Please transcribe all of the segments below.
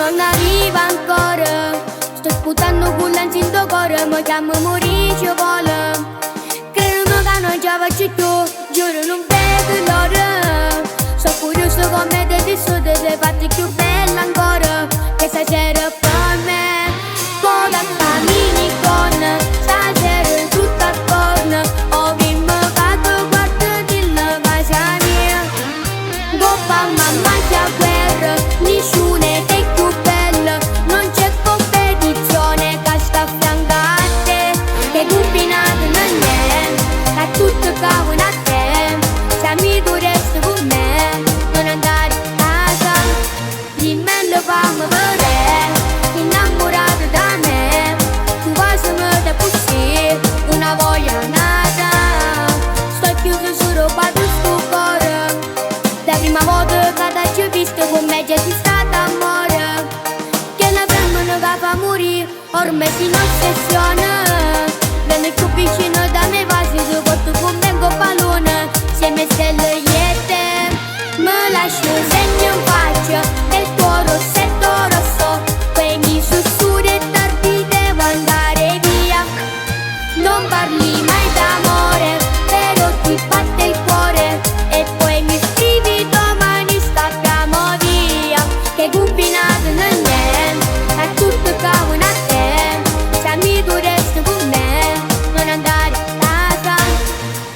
torna viva ancora. Sto sputando culla in sto cuore, mi chiamo Mauricio Polo. Credo che non ci faccio più, giuro non vedo l'ora. Sono curioso come te ti sudi, sei fatti più bella ancora. Che stasera per me, con la famiglia con, stasera tutta attorno. Ho vinto fatto guarda della casa mia. Coppa mamma c'è guerra, nessuno è più bella. Non c'è competizione che sta a fianco a te. Che combinato non è, che tutto cavolo a te. Se mi tu resti con me, non andare a casa. Dimmelo fammi vedere, innamorato da me. Tu vai se me da così, una voglia nata. Sto chiuso su roba del tuo cuore. La prima volta che ti ho visto con me già ti stata amore. Che la femmina che fa morire, ormai si ossessiona. Vieni più vicino da me, vasi tu porto con me un pallone. Siamo stelle liete, me lasci un segno in faccia del tuo rossetto rosso. Quei miei sussurri e tardi devo andare via. Non parli mai d'amore, però ti batte il cuore. E poi mi scrivi domani stacchiamo via. Che combinato non è, è tutto cavolo a te. Se mi tu resti con me, non andare a casa.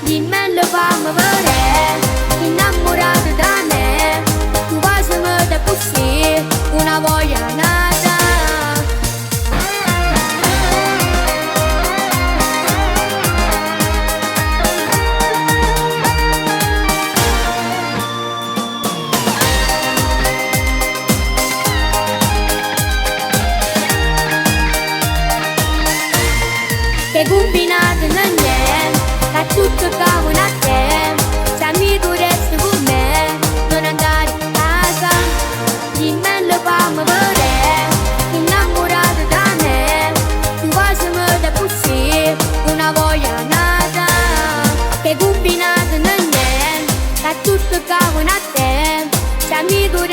Dimmelo fammi vedere, innamorato da me. Tu vai se me da così, una voglia nata. Che combinato non è, è tutto cavolo a te. Se mi tu resti con me, non andare a casa. Dimmelo fammi vedere, innamorato da me. Tu vai se me da così, una voglia nata. Che combinato non è, è tutto cavolo a te. Se mi tu